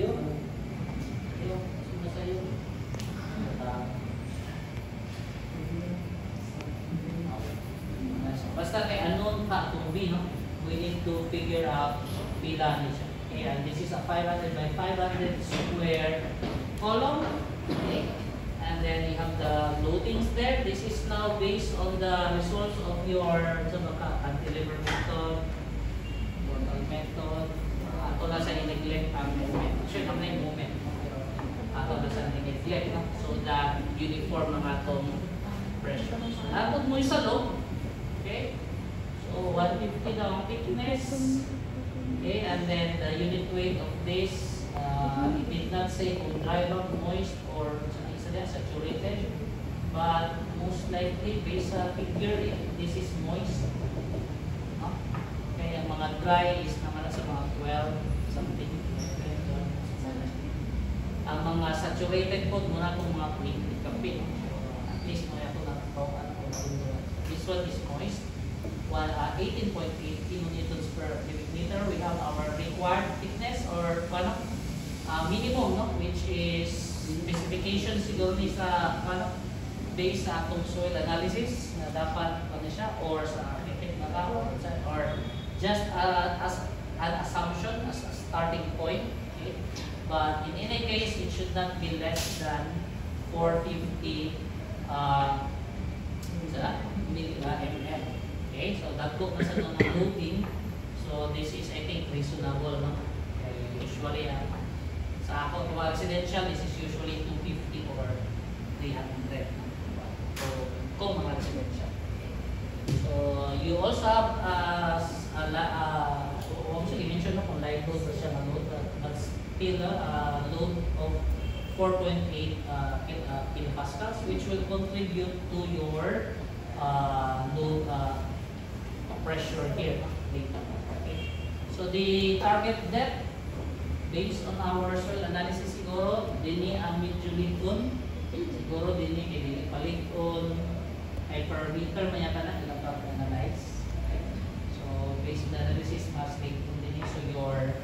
Iyo. Sino sa'yo? Basta kay unknown pa itong B, no? We need to figure out pila niya siya. Okay, and this is a 500 by 500 square column. Okay, and then you have the loadings there. This is now based on the results of your cantilever method, mortal method. Ato na sa i-neglect ang movement. Actually, kami na yung movement. Ato na sa i-neglect, no? So that uniform ang atong pressure. So, natod mo yung sa loob. Okay, so 150 na ang thickness. Okay, and then the unit weight of this, it did not say kung dry rot, moist, or saturated, but most likely based sa figure, this is moist. No? Okay, ang mga dry is naman sa mga 12 something. Ang mga saturated po muna kung mga kape. At least mo yan po nakatawakan. This one is moist. 18.8 kilonewtons per cubic meter. We have our required thickness or minimum, no? Which is specification siguro ni sa based sa atong soil analysis na dapat siya or sa architect na tao or just as an assumption as a starting point. Okay? But in any case, it should not be less than 450 mm. Okay, so that book na sa ng loading. So this is, I think, reasonable, no? Usually, sa ako, kung residential, this is usually 250 or 300. So, kung mga residential. So, you also have, actually, mention na kung light load na siya na load, but still, load of 4.8 kilopascals, which will contribute to your load pressure here. Okay. So the target depth based on our soil analysis siguro dini ang medyo ligon siguro dini kay dili palig-on ay per meter maya kana ilang analyze. Okay. So based on the analysis mas ligon dini, so your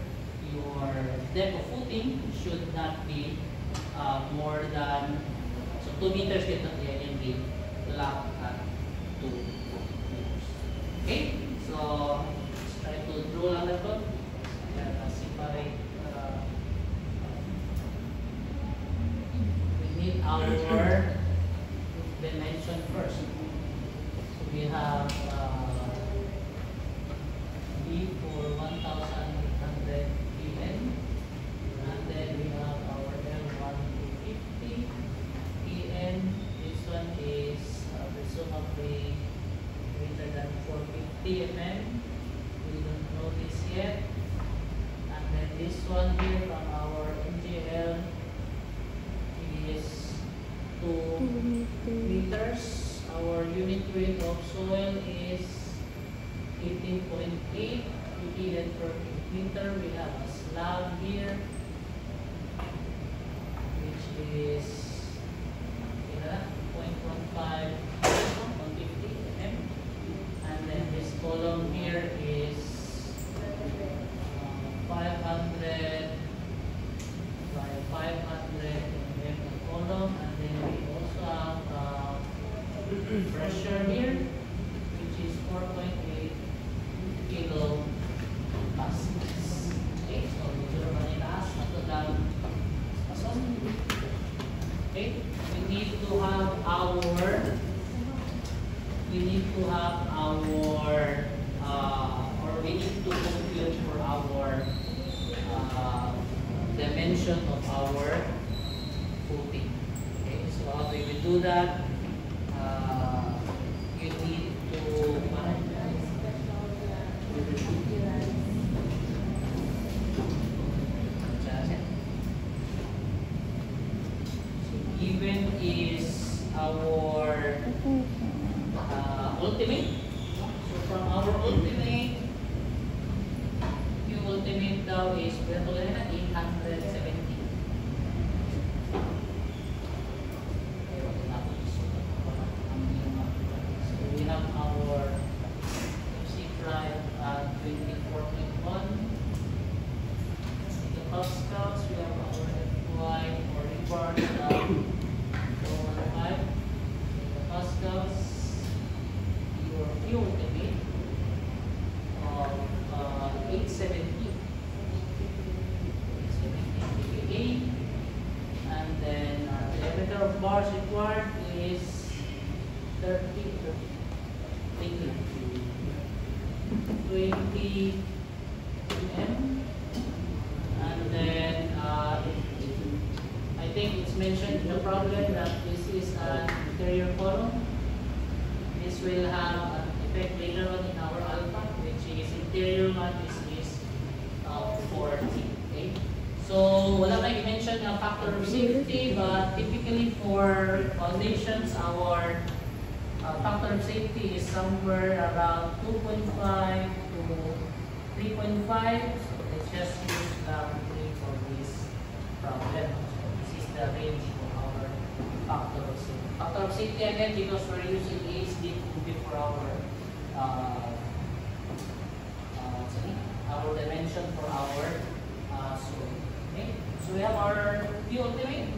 depth of footing should not be more than 2 meters dito yan be lock at 2 meters. Okay, so let's try to draw lang na ito. Separate. We need our dimension first. So we have B for 1,800 PN, and then we have our L150 PN. This one is presumably greater than 450 mm. We don't know this yet. And then this one here from our MGL is 2 meters. Our unit weight of soil is 18.8 kg per meter. We have a slab here, which is 0.15. And then this column here is 500 by 500 mm column, and then we also have pressure here, which is 4.8 kilopascals. Okay, so medyo naman itaas na ito lang. Okay, we need to have our or we need to compute for our dimension of our footing. Okay, so how do we do that? You need to given is our ultimate. So from our ultimate, yung ultimate daw is 870. So we have our C prime at 24.1 kilopascals. We have or required 415 megapascals. Your Q ultimate of 870 kPa, and then diameter of bars required is 20 mm, and then I think it's mentioned in the problem that this is an interior column. This will have an effect later on in our alpha, which is interior one is 40. Okay, so wala may mention na factor of safety, but typically for foundations our factor of safety is somewhere around 2.5 to 3.5. So let's just use that for this problem. So this is the range of our factor of safety. Factor of safety again, because we're using ASD for our dimension for our soil. Okay, so we have our Q ultimate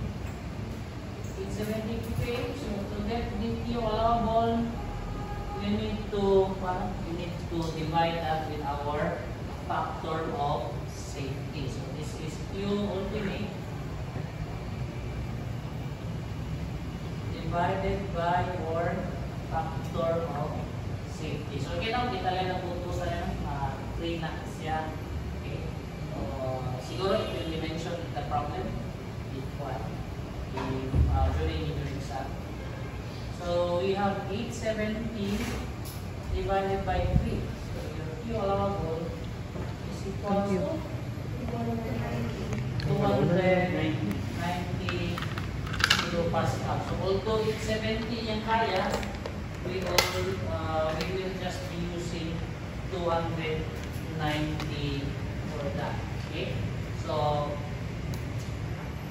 870 kPa. So to get the Q allowable, we need to divide that with our factor of safety. So this is Q ultimate divided by your factor of safety. So again, kita lang na punto sa 3 na siya. Okay. Siguro it will be mentioned in the problem during your exam. So we have 870 divided by 3. So your Q allowable is equal to 290 kilopascal. So although 870 yung kaya, we will just be using 290 for that. Okay? So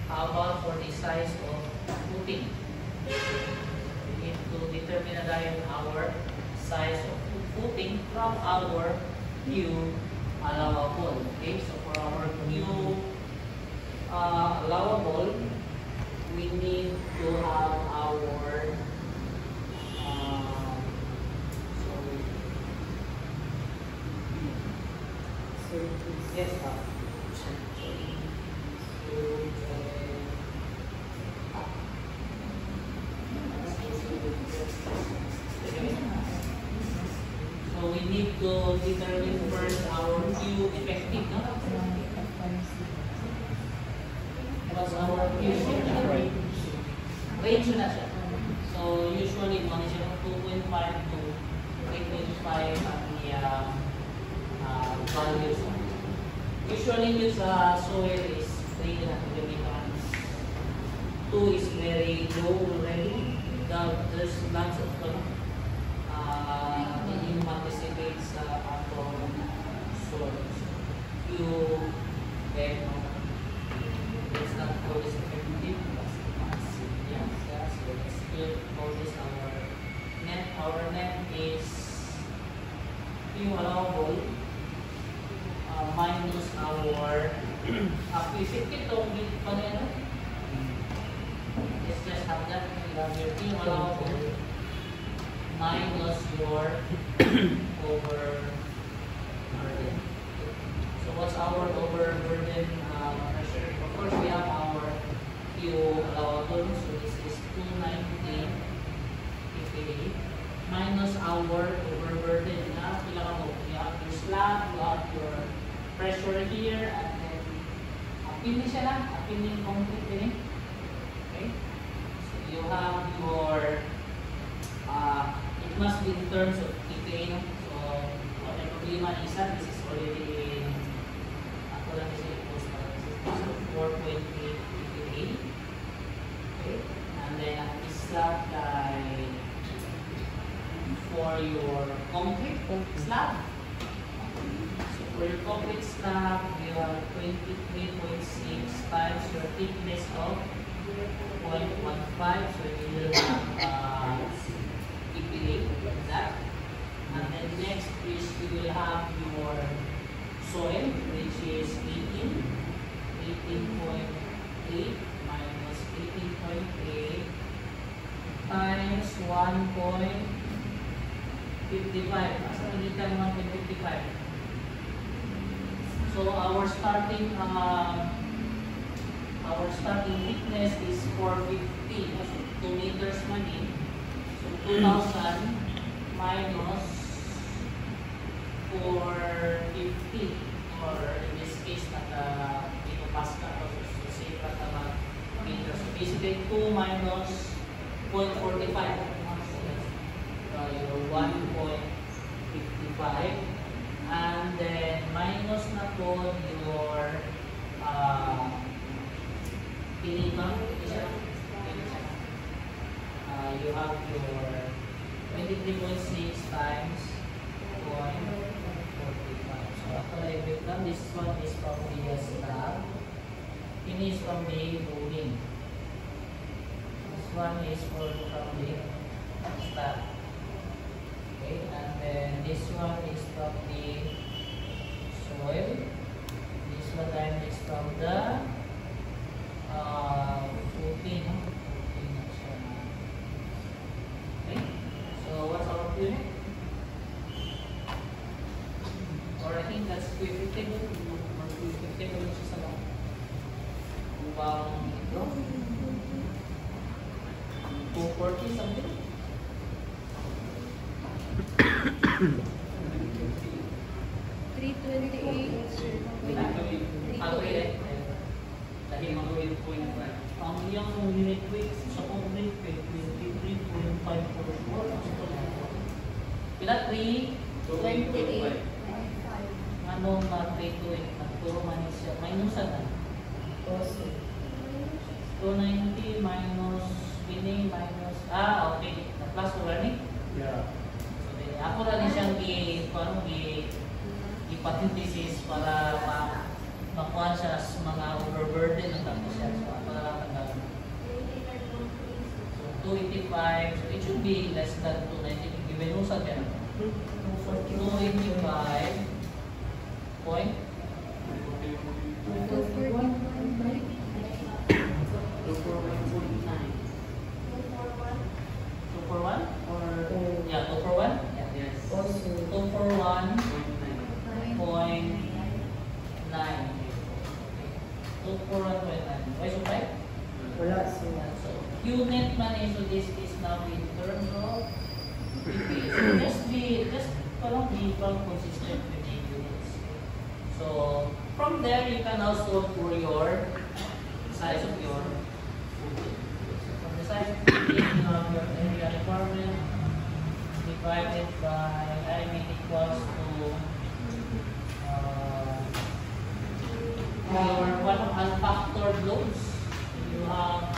how about for the size of footing? We need to determine again our size of footing from our new allowable. Okay? So for our new allowable, we need to have our yes, so we need to determine first our Q effective, no? What's our Q effective? Range na siya. So usually mo siya 2.5 to 3.5 ang values. Usually yung sa soil is 3 na gamitan. 2 is very low already. There's lots of hindi mo anticipate sa atong soil. You then it's not always effective. Yeah, so let's still call this our net. Our net is Q allowable minus our acquisitive itong panelo. Let's just have that. You have your Q allowable minus your overburden. So what's our overburden pressure? Of course, we have our Q allowable. So this is 290 kPa minus our overburden. You have your slab, you have your pressure here, and then appeal siya lang, appeal yung concrete din. Okay? So you have your it must be in terms of kPa, no? So what the problema is that this is already in ako lang kasi i-post pa. So 4.8 kPa. Okay? And then is that for your concrete slab. So for your concrete slab, you have 23.6 times your thickness of 0.15. So you will have kPa like that. And then next is you will have your soil, which is 18.8 55. Asa nakita naman kay 55. So our starting thickness is 450. So 2 meters man in. So 2,000 minus 450, or in this case Pascal, so save ka naman meters. So basically 2 minus 0.45. So your 1.55, and then minus na po your pinitang, you have your 23.6 times 0.45. So after I break down, this one is from the slab, finish from the loading. This one is from the slab. Okay, and then this one is from the soil. This one time is from the footing. Okay, so what's our unit? Or I think that's 350. 350 which is about upang ito 240 something. 328. Dahil mga 8.5. Ang iyang unit weight sa concrete weight 23.544. Pila 3.28. Ano nga 3.28? Nagturo man siya. Minusan na. 290 minus ini minus okay. Na-plus ko rin Yeah. ako na din siyang i-parenthesis para makuha siya sa mga overburden ng tapos siya. So, ako na lang tanggalin. So, 285. So, it should be less than 290. Given mo sa kaya. 285 point 241? Or, yeah, 241? Yes. 241.9. 241.9. Why so right? Wala siya. So, unit man so this is now in terms of degrees. So just parang be consistent with the units. So, from there you can also for your size of your footing. From the size of footing, you have your area requirement divided by equals to your unfactored loads. You have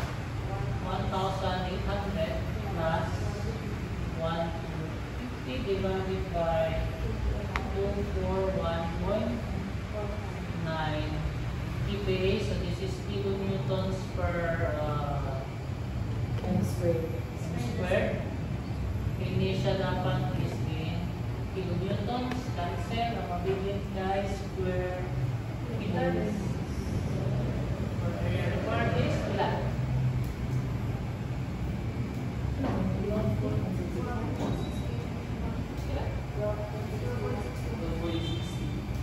1,800 plus 150 divided by 241.9 kPa. So this is kilonewtons per square. Initial dapat is in kilonewtons. Cancel. Ang mabilis guys, square meters. For area required is flat.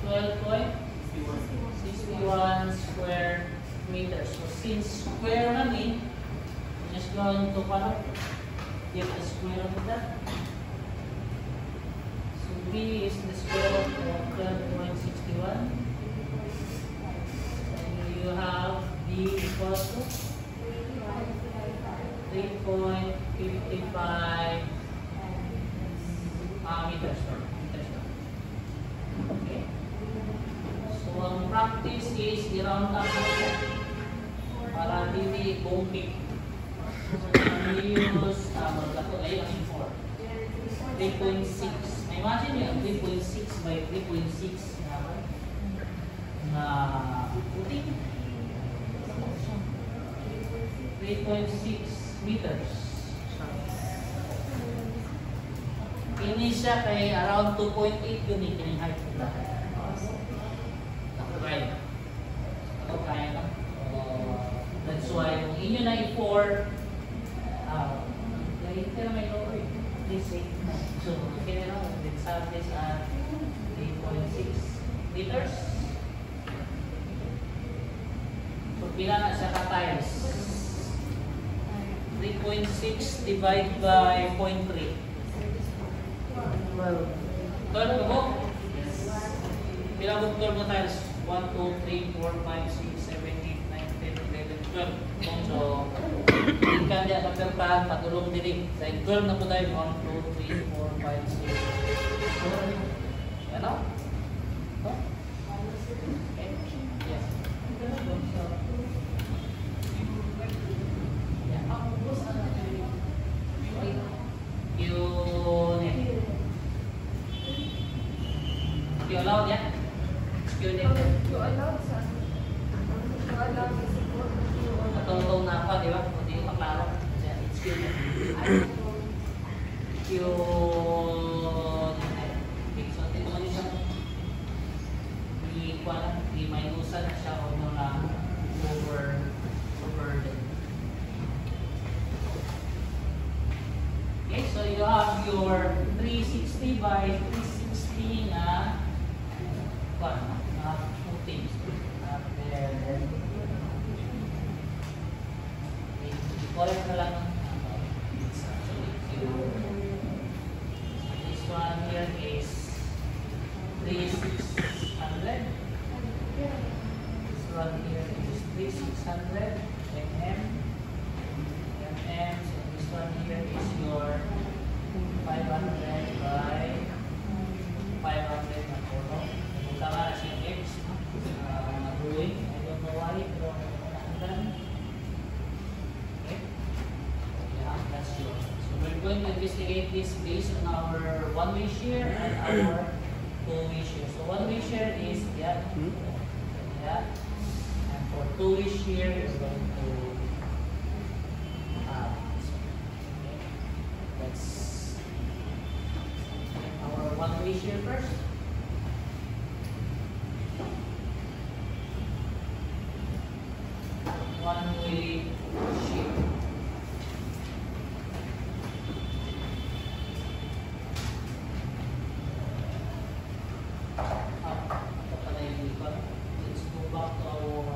12.61 square meters. So since square money, just going to get the square of that. So B is the square of 12.61. And you have D equals to 3.55 meters. Okay. So ang practice is i-round up para hindi bumping. So we use maglato ay 3.6. Imagine nyo, 3.6 by 3.6 na puting. 3.6 meters. Ini siya kay around 2.8 yun yung height nila. Right. Ako kaya na. That's why kung inyo na i-4, kaya may lower. Please say So, okay na lang. Let's have this at 3.6 liters. So, pila na siya ka-times? 3.6 divided by 0.3. 12 na po? Pila mo 12 na times? 1, 2, 3, 4, 5, 6, 7, 8, 9, 10, 11, 12. So, ikan dia kapirtahan, patulong dili. Sa 12 na po tayo. 1, 2, 3, 4, 5, 6. Yan o? Okay. Yes. You allowed, yeah? You allowed, sir. You allowed is equal to Natutong na ako, di ba? Kung di maklaro. It's Q. Q. So, tingnan niyo siya. Di minusan na siya o mga over din. Okay, so you have your 360 by 360 na footing. Correct na lang. This one here is 3,600. This one here is 3,600 mm. So this one here is your 500 by 500 na polo. Punta ka na siya X. Drawing. I don't know why, pero naandan. Okay. Yeah, that's yours. So we're going to investigate this based on our one-way shear and our two-way shear. So one-way shear is that. And for two-way shear, we're going to let's get our one-way shear first. One-way shear. Let's go back to our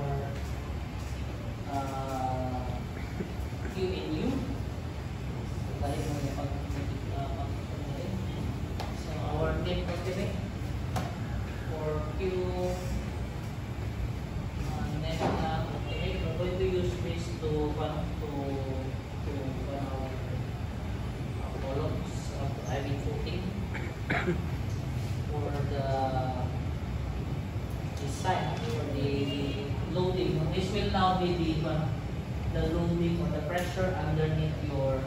Q and U. So our net ultimate for Q net ultimate, we're going to use this to our columns of having footing for the design for the loading. This will now be the loading or the pressure underneath your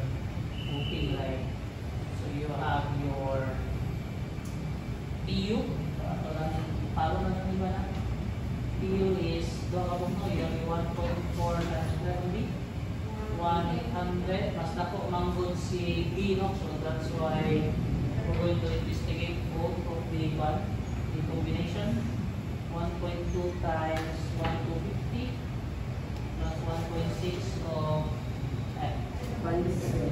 footing line. So you have your PU. PU is you have 1.4 times gravity. 1,800. Mas dako manggod si B, no? So that's why we're going to investigate both of the combination. 1.2 times 1,250 plus 1.6 of 1,800.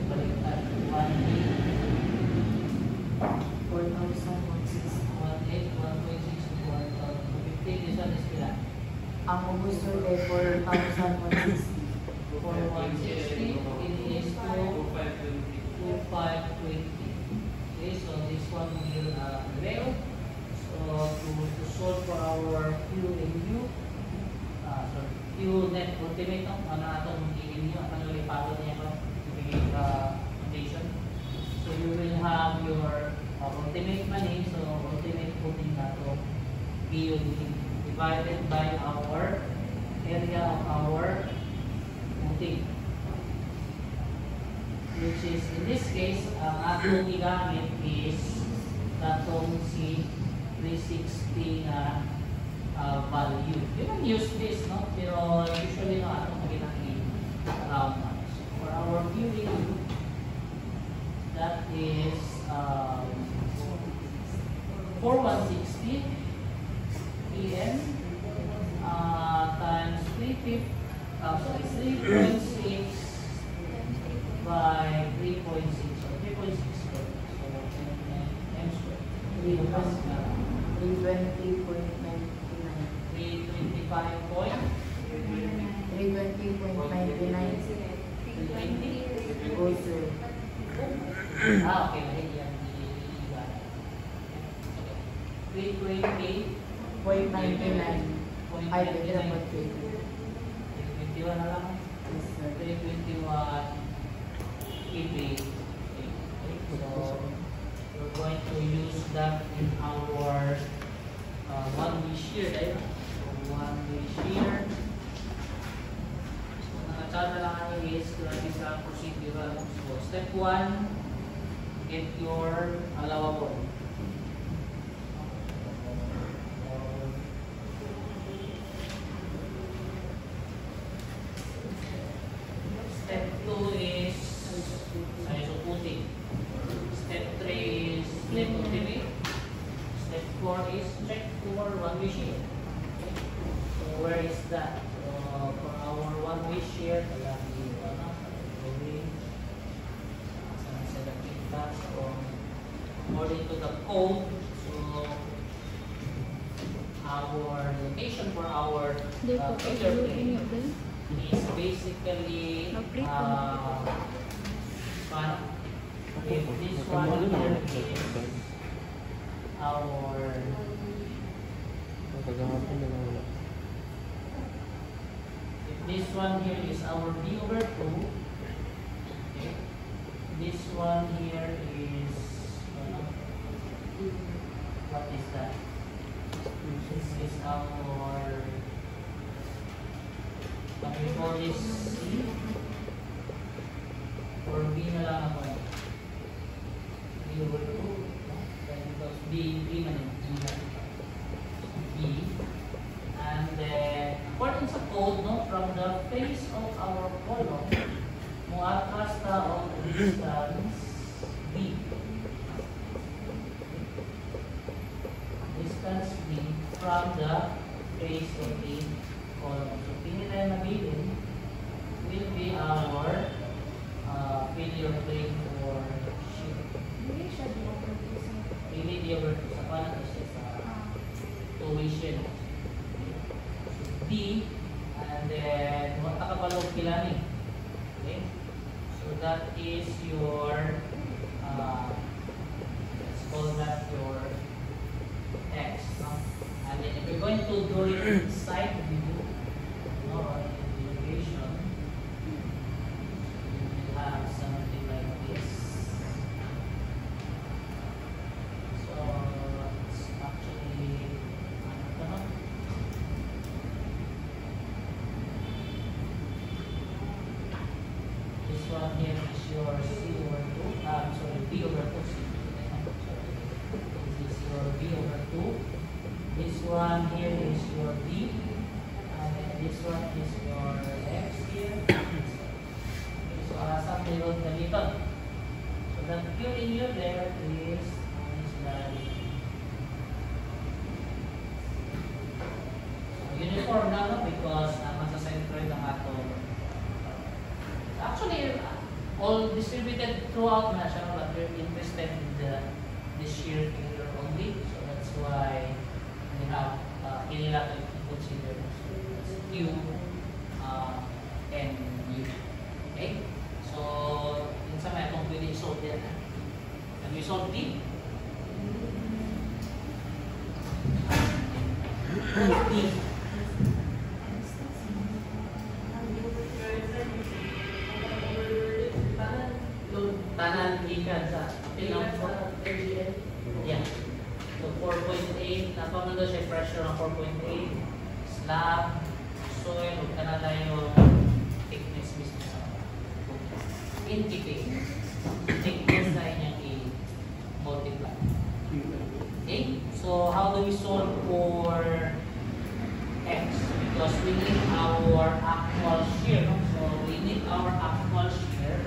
This one is kila. Ang gusto ay 4,160. For 160, it is 2,520. Okay, so this one will prevail. So to solve for our Q and U, Q net ultimate, no? Ano atong i-in nyo, ang nalipado niya ko, ibigay foundation. So you will have your ultimate money, so ultimate footing na to PUD divided by our area of our footing. Which is, in this case, ang atong igamit is datong si 360 na value. You can use this, no? Pero usually, no, atong ginagin around that. So for our viewing, that is 4,160 PM times 3.6 by 3.6. So 3.6. So 320.99. 325 point. 320.99. Go, sir. Okay, mahigit yan. 320. 0.99. Ay, pwede na 321 na lang. Yes, sir. 321 EB. So, we're going to use that in our one-way shear. Right? So, one-way shear. So, nakachata lang ang is grabe sa procedural. So, step 1, get your allowable. Step 2 is isoputing. Step 3 is let ultimate. Step 4 is check for one-way shear. Okay. So where is that? For our one-way shear, kaya according to the code, so our location for our fingerprint is basically if this one here is our if this one here is our B/2, okay, this one here is what is that? This is our what we call this C or B na lang ako. B/2 because B man B and then according sa code no from the face of our column mo atras ta on distance B. Distance B from the face of the column. So pinili na bilin will be our failure plane for shear. Hindi siya di overuse. Really the over sa paano kasi sa tuition. D and then what nakabalog kilani. Okay? So that is your let's call that your X. No? And then if you're going to do it inside view, no, on elevation, you will have something like this. So it's actually this one here is your C/2. Sorry, B/2. This is your B/2. This one here is your D, and then this one is your X here. Okay, so something will dito. So the Q in you there is that uniform na no because masa-centroid ang ato. Actually, all distributed throughout na siya, but we're interested in the shear figure only. So that's why we have kinila to consider Q and U. Okay? So, yun sa may itong pwede solve yan. Can we solve D? D. Tanan ikan sa yeah. So 4.8 napamando siya pressure ng 4.8 slab soil ug kanala yung thickness mismo sa indicate thickness na inyang i-multiply. Okay? So how do we solve for X? Because we need our actual shear. No? So we need our actual shear.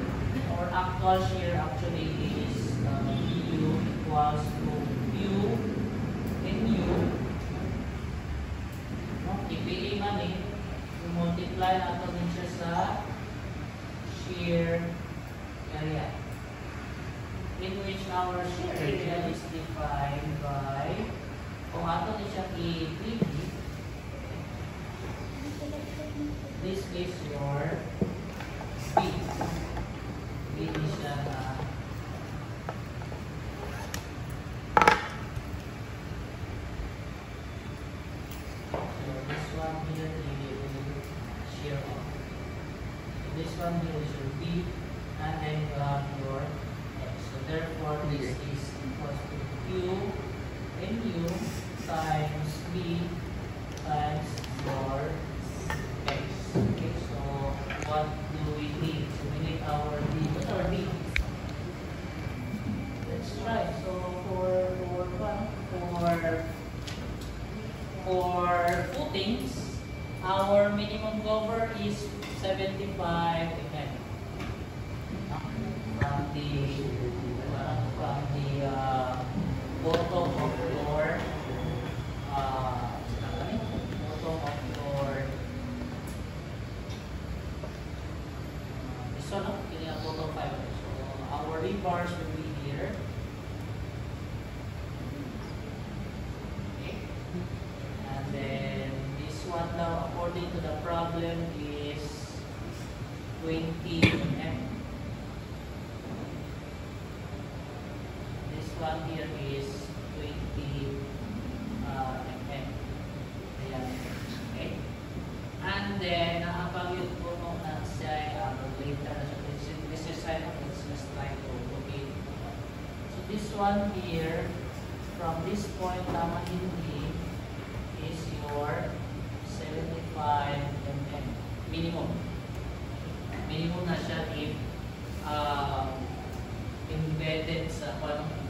Our actual shear actually is U equals to U in U. No? Ipili man multiply natin din siya sa shear area. in which our shear area is defined by kung ato ni siya i-3D, this is your speed. Ini siya na so this one here is shear off. This one here is your B, and then you have your X. So therefore, this is equals to Q NU times B times your X. Okay, so what do we need? So we need our B. What's our B? Let's try. So for footings, our minimum cover is 75 mm. From the bottom of your this one, bottom fiber. So our rebars will be here. Okay. And then this one now, according to the problem, is 20 mm. This one here is 20 mm. Ayan. Okay. And then, nakapag-yun po nung na siya later na siya. This is right now, let's just try to locate. So this one here, from this point naman hindi, is your 75 mm. Minimum. Minimum na siya if embedded sa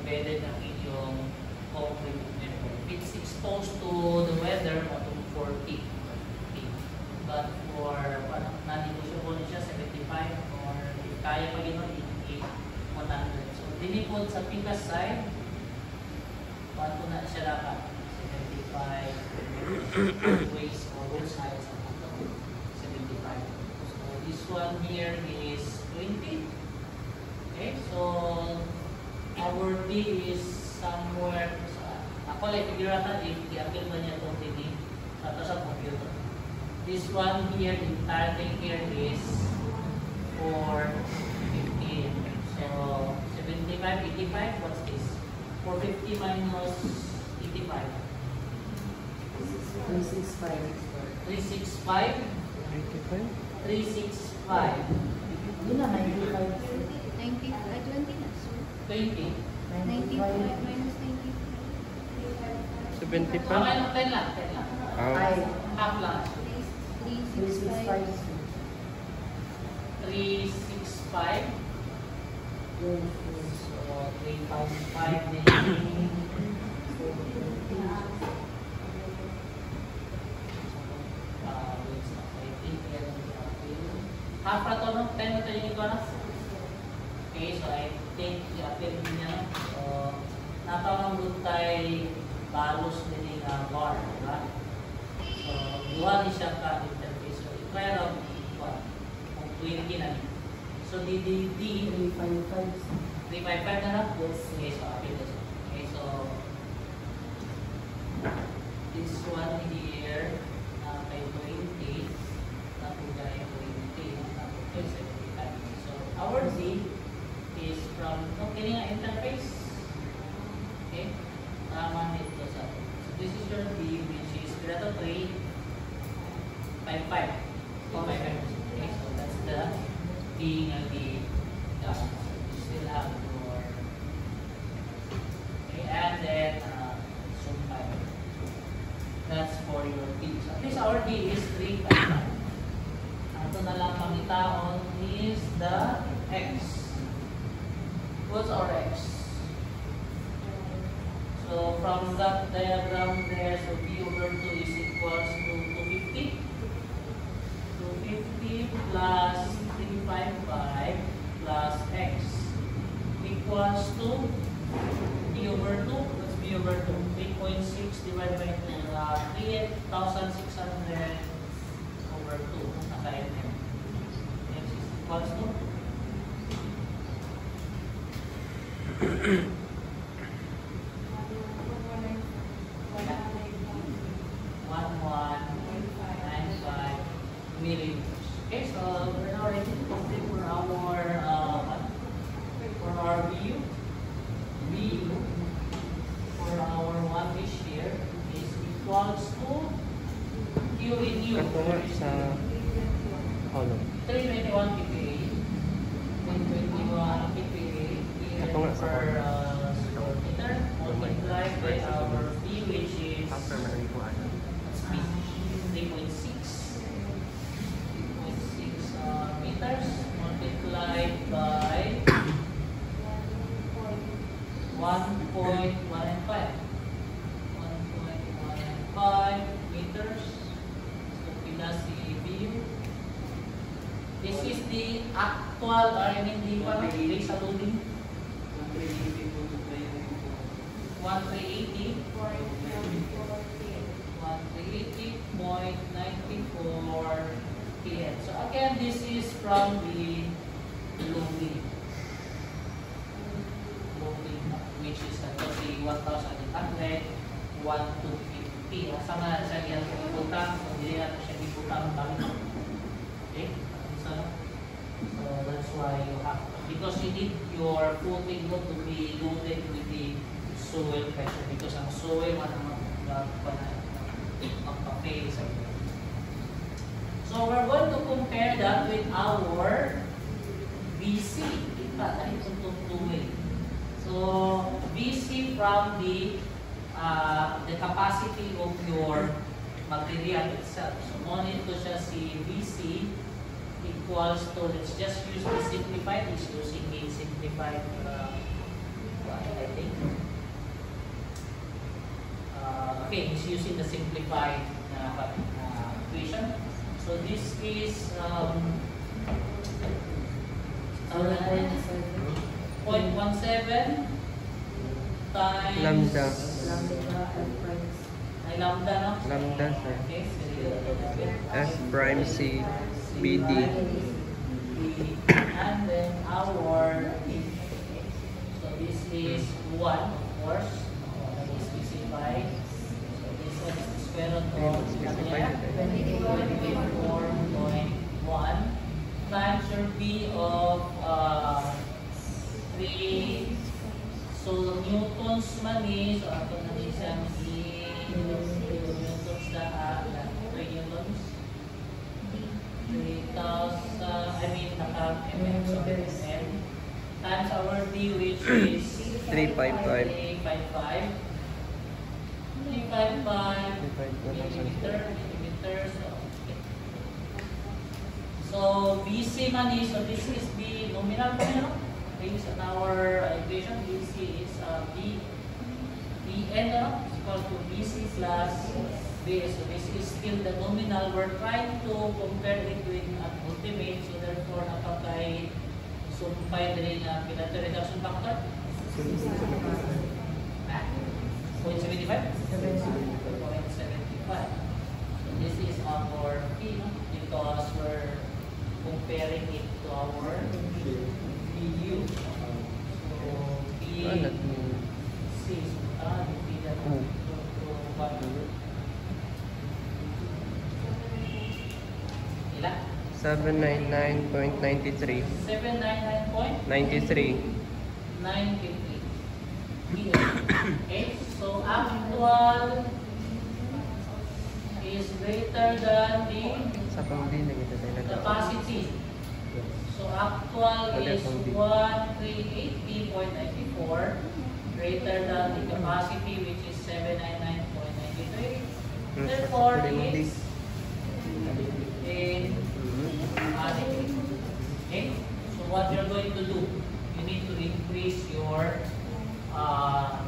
embedded ng inyong concrete network. If it's exposed to the weather, to 40. But for non-negotiable siya 75, or if kaya pa gano'n, 100. So dinipod sa Picas side, paano na siya dapat? 75 ways or both sides of 75. So this one here is 20. Okay, so our B is somewhere ako like figure out if i-appeal ba niya itong TV sa computer. This one here, the entire thing here is for 15. So 75, 85, what's this? 450 minus 85. 365. 365. Yun na, 95. 20 na. So, 20. 95 minus 95. 70 Okay, pa? 10 lang. Ay, Half lang. 365. 365. yun. So 355 din. Half na to, no? 10 na to yung ikaw na? Okay, so I think i-appeal din niya. So, napamang doon tayo balos din yung bar, diba? So, duha ni siya ka interface. So, i-try lang kung 20 na niya. So, DDD 355. 355 na lang? Yes. Okay, so appeal this. Okay, so this one here, kay 20, napuga yung 20, napuga yung 75. So, our Z is from, okay nga interface. Okay, tama nito sa, so this is your D, which is greater to 3, 55. Okay, so that's the D nga D. You still have your, okay, and then zoom 5. That's for your D. So at least our D is 355. Ito na lang pangitaon is the X. What's our X? So from that diagram there, so B over 2 is equals to 250. 250 plus 355 plus X equals to B over 2. What's B over 2? 3.6 divided by 2. 3,600 over 2. Naka-MM. X is equals to 1195 millimeters. Okay, so we're now ready to complete for our view. View for our one dish here is equals to Q in U. Ako nga sa hollow. 321 ppa. 121 ppa. Ako nga sa per square meter multiplied by our V, which is After na rin ko ano. 3.6 meters multiplied by 1.195 meters. So pinasi view. This is the actual, the sa loading. 180.94 kN. So again, this is from the loading, which is the 1,800, 1,250. Sama na siya yung iputang, so hindi natin siya iputang balik. Okay? So that's why you have, because you need your footing load to be loaded with the soil pressure, because ang soil magpa-fail sa inyo. So we're going to compare that with our BC. Ito itong two-way. So BC from the capacity of your material itself. So monito siya si BC equals to, let's just use the simplified. It's using the simplified I think. Okay, he's using the simplified equation. So this is 0.17 times Lambda. ay lambda, no? Lambda, sir. Okay, S prime C BD. and then our, so this is 1, of course, that is specified. So this one is the square root of 24.1 times your B of 3. So newtons man is, so ato na isang newtons na 3 newtons. 3,000, naka-mm, so m times our D, which is 355. 355 millimeters. So BC man is, so this is the nominal value, based on our equation. BC is Bn is equal to BC plus BS. So this is still the nominal. We're trying to compare it with an ultimate. So therefore, napagkay sumpay din na pinata reduction factor. 0.75? 0.75. So this is our P, because we're comparing it to our VU. So P C is ilan? 799.93. 799.93. 93. Okay, so actual is greater than the Sa pangdi na kita tayo capacity. So actual is 1,380.94 greater than the capacity, which is 799.93. Therefore, it's in capacity. Okay, so what you're going to do, you need to increase your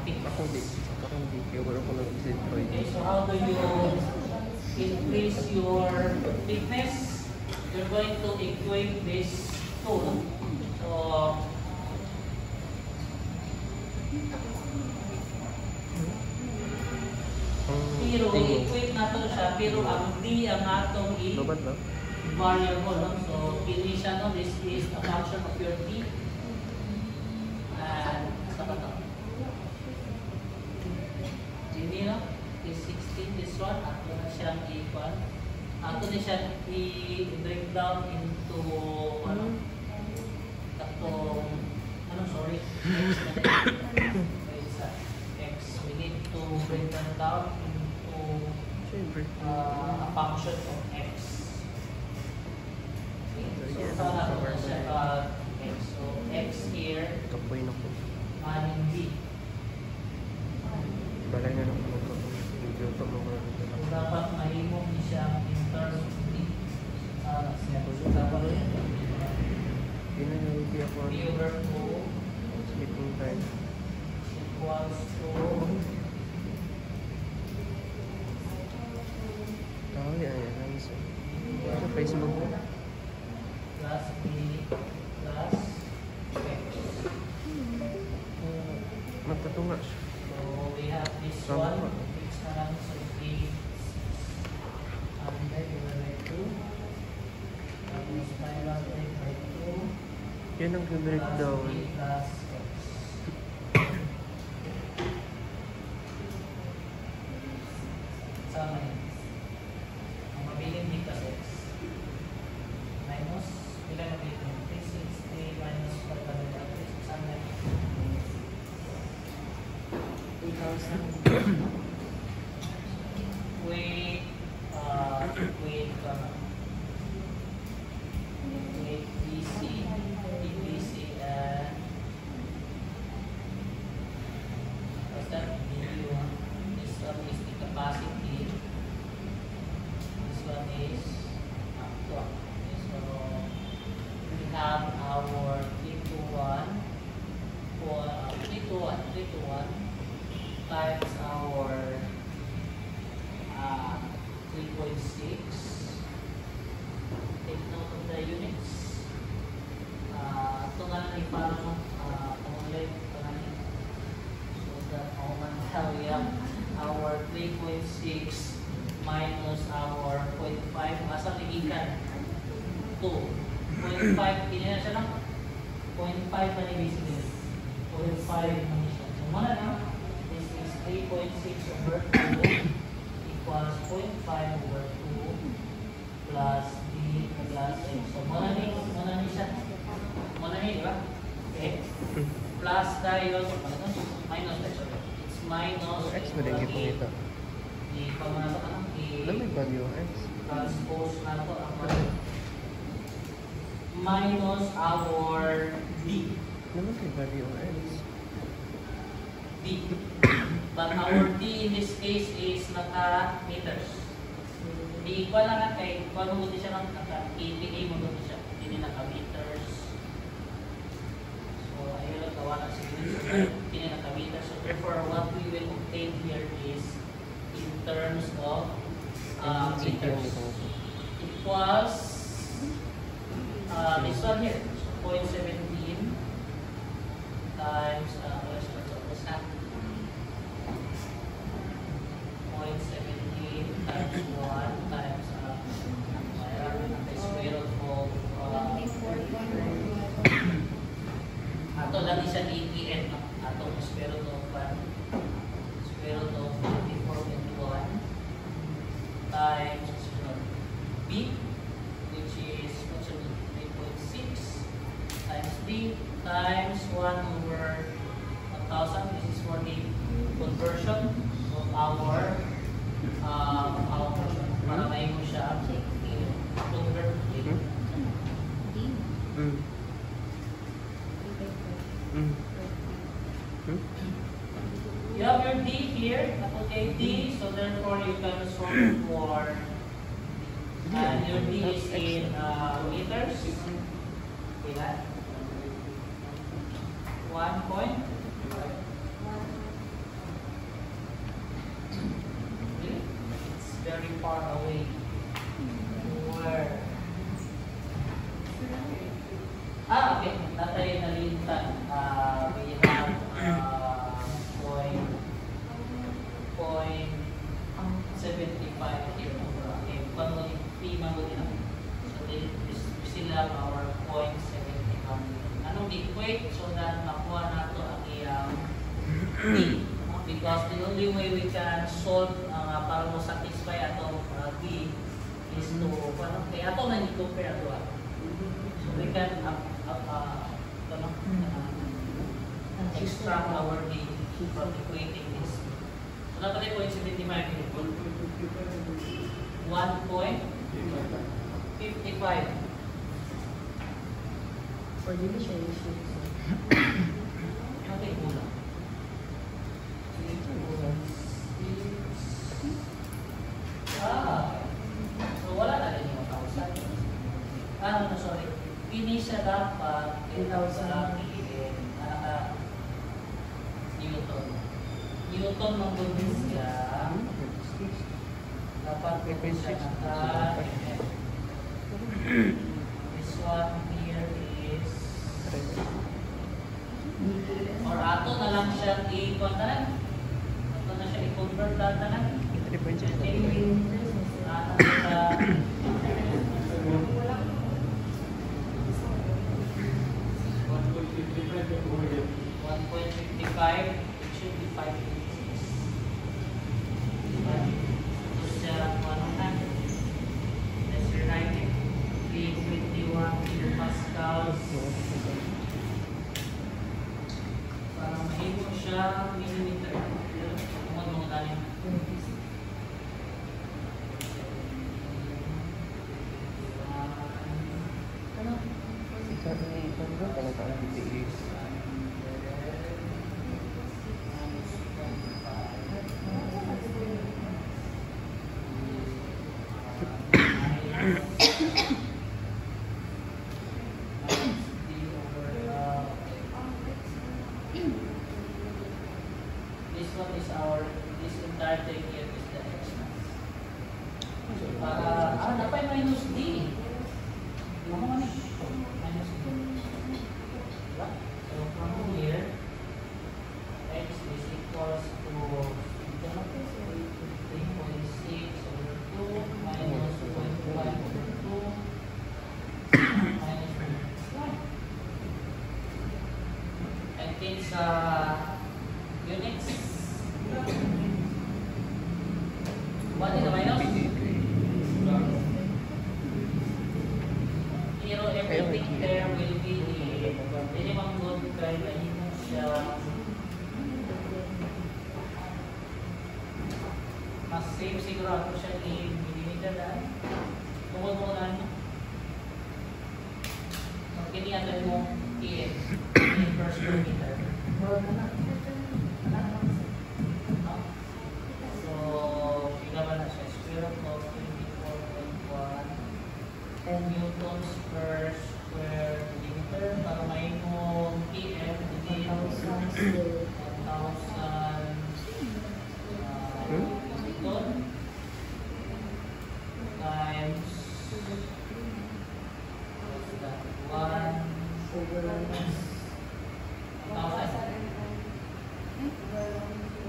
thickness. Okay, so how do you increase your thickness? You're going to equate this tool. So pero equate na to siya, pero ang D ang atong variable, no? So kini siya, no? This is a function of your D. And sa you know, is 16, this one, ato na siyang i-equal. Ato na siyang i-break down into, ano, tatong, sorry, x na din. X, we need to break them down into a function of x. Okay, so sana na siya x. So x here, Kapoy na ko. maning b. Balay na lang ko video to mo. So dapat mahimong ni siya in terms of b. So dapat rin. Yun na yung idea ko. b over 2 Sleeping time. equals to Tawag yan yan. Sa Facebook mo. plus b plus x. Matatunga siya. So we have this Tama one, ba? fix na lang, so b divided by 2 tapos minus 8 by 2 Yan ang breakdown. plus b plus x. Sama yun. Ang mabiling b plus x minus, ilan na dito? 360 minus 500 sama yun. 2,000. Wait, DC, and what's that? This one is the capacity. This one is okay, so we have our 321 times our 3.6. Take note of the units. Ito nga lang parang ulit. So that we have our 3.6 minus our 0.5. Asa nagikan? 2. 0.5. Kanya na siya lang. 0.5 na basically. 0.5 na siya. So muna na. This is 3.6 over 2 equals 0.5 over 2 plus b plus x. So muna ni siya. Muna ni, di ba? Okay. Plus tayo. Minus tayo. It's minus. X mo din gipon ito. I-pamana ito ka lang. Ano may value X? Transpose na ito ang minus our d. Ano may value X? D. But our D in this case is naka-meters. Di equal lang kay equal mo din siya ng naka-KPA mo din siya. Hindi naka-meters. So ayun lang gawa na siguro. Hindi naka-meters. So therefore what we will obtain here is in terms of meters. Equals this one here. So 0.17 times what's that? 0.17 times 1 times the square root of ato lang isa EPN no? Ato square root of 24.1 times B, which is 3.6 times D times 1 over 1,000. This is for the conversion of our para may mo siya convert. You have your D here, okay, D, so therefore you can solve for and your D is in meters. Okay, that 1 point. Really? It's very far away. Where? Okay. Natay nalintan. We have point 75 here. Okay, pamuli, P mamuli na. So then, we still have our 0.75. Anong equate so that makuha nato ang iyang D? because the only way we can solve para mo satisfy atong B is to kaya ato na ito pair ato. So we can extract our D from equating this. So nakalay po yung 75 1.55. For dili siya issue. Okay, kulang. So wala na rin yung 1,000. No, sorry. Finish siya dapat 8,000 Newton. Newton ng buildings siya. Dapat finish siya naka this one here is or ato na lang siya i-convert. Ato na siya i-convert lahat na lang. 1.55, it should be 5 minutes. Ito siya 100. Let's rewrite it. 321 kilopascals. Para mahimo siya millimeter. Kung ano tayo. This one is this entire thing here is the extra. So, dapat minus D. Ano man eh? Minus D. Diba? So, from here, X is equals to 3.6 over 2 minus 0.1 over 2 minus 1. I think sa units. What is the minus? Zero, everything there will be the minimum good kaya mahimo siya mas same siguro ako siya ni millimeter na tungkol mo na so kini ato yung km per square meter. So, igawa na siya. Square root of 24.1 newtons per square millimeter. Para may mo PM, hindi 1,000 newton times 1 over 1,000.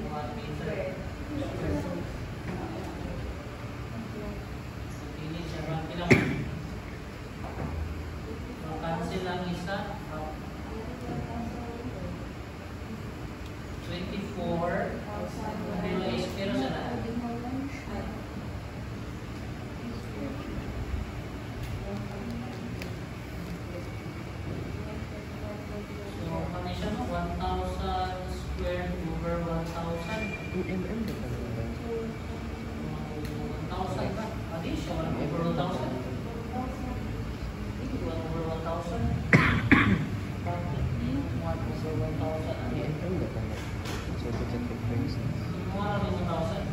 1 meter. Ini siya ilang cancel lang isa 24 pero siya na so kani siya 1,000 squared over 1,000 1,000 ba? Adi siya, 1 over 1,000. 1 over 1,000. Bakit yung 1 over 1,000? Adi. Semua rin 1,000.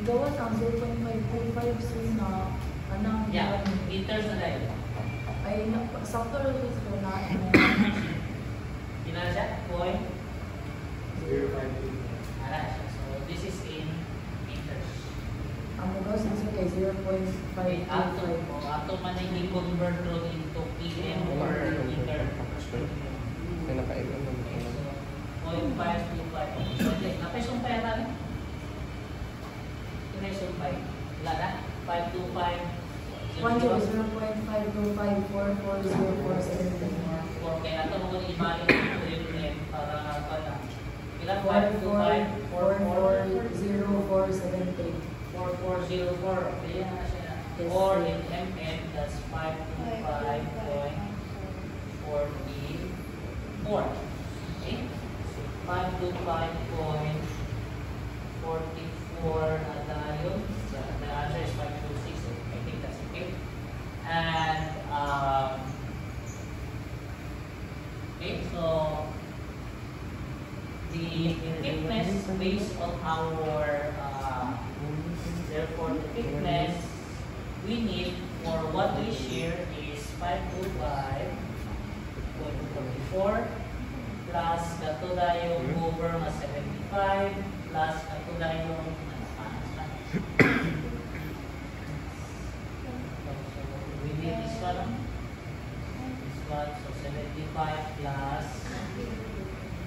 Gawas ang 0.545 so na anang Ya, meters na dahil. ay sakto lang ito na Gimana siya? Point? 0.5. Ala siya. So, this is in meters. ang gawas ang kay 0.545 Ato man ay i-convert into PM or meter. 0.525. So, napay-sumpay natin. Pinay-sumpay. Wala na? 525. 1.525440447. Okay, nato mo kung ibalik yung implement para pala. Ilan? 440447. 4404. Kaya na siya. Yes, Or sir. in MM, that's 525.44. Okay? 525.44 na tayo. So, the answer is 526. I think that's okay. And, okay, so, the thickness based on our, therefore, the thickness we need for what we share is 525.44 plus katudayong over na 75 plus katudayong we need this one, so 75 plus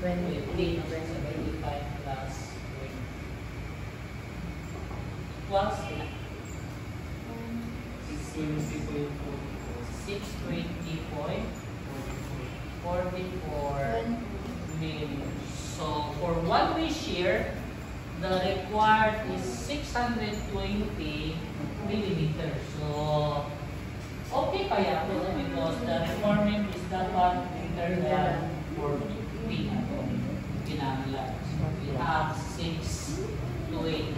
20, 75 plus 20 equals 620.44 million. So for one way share, the required is 620 millimeters. So okay pa yan because the requirement is dapat greater than 40 na to. Kinanglan. So we have 6 to 18.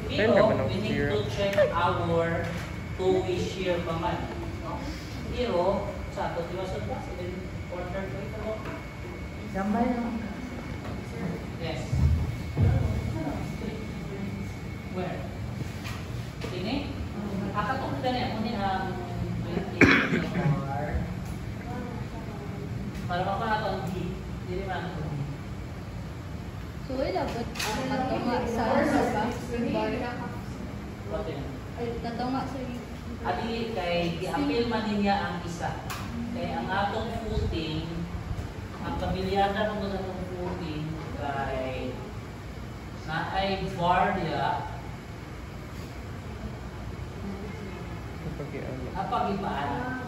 Pero we need to check our two-way share pa man. No? Pero sa ato, di ba sa class? Quarter to ito. Gambay lang. Yes. Where? Sini? Kakatong ka niya. Kunin ang 20 para mapakatong D. Hindi naman. So, dapat natunga sa asa ba? What yun? Natunga sa Adi kay gi-appeal man niya ang isa. Kay ang atong footing, ang kabilyada ng mga atong footing kay na ay bar niya napag-ibaan.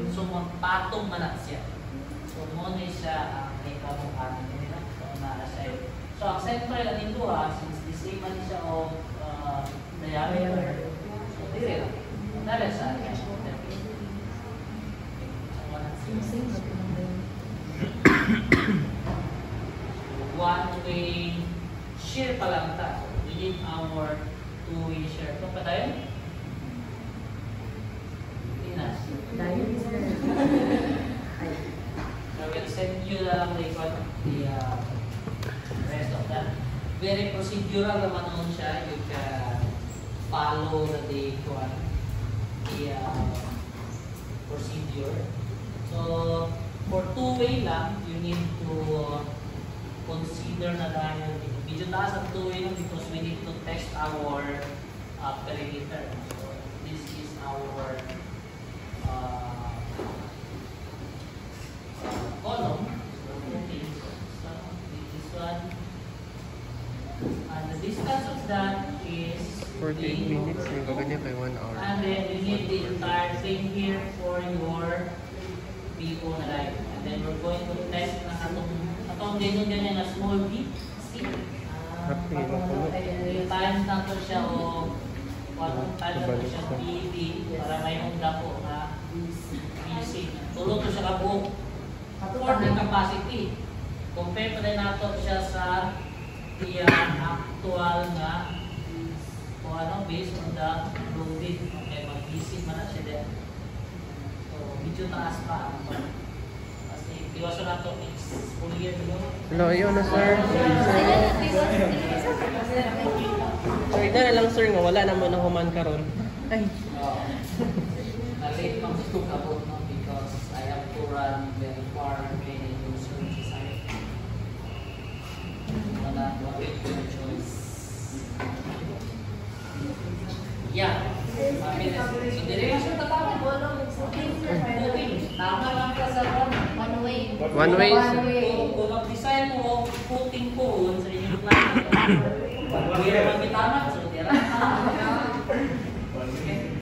So magpatong man na siya. So mo ni siya ang may kamukhaan niya. So na siya. So ang central atin duha since the same man siya of diameter. So dire lang. Dala sa akin. Sing-sing na pinanggayon. One way share pa lang ta. So we need our two-way share. Ito pa tayo? Tinas. Dahil sir. Ay. So we'll send you na lang the rest of that. Very procedural naman nun siya. You can follow the procedure. So, for two-way lang, you need to consider na dahil medyo taas ang two-way lang because we need to test our perimeter. So, this is our column. So, okay. So, this one. And the distance of that is 48 minutes, may bagay kay 1 hour. and then you need the entire thing here for your PO na line. And then we're going to test na atong din ganyan na small b. See? Happy na po. Yung times na to siya o times na to siya PV para may hong dako na busy. Tulog to siya kabuok. For the capacity. Compare pa rin nato siya sa actual na o ano, based on the loading. Okay, mag-busy man na siya din. So, medyo taas pa. Kasi, iwasan na ito, it's full year below. Hello, ayun na sir. So, ito na lang sir nga, wala na mo na human karon. Ay. Na-late pang ito kabot no, because I have to run very far many users site. Wala choice. Yeah. So, direction tatawag. Moving. Tama lang ka sa one way. One way, sir. Kung mag-design mo Hindi naman bitamat, so tira.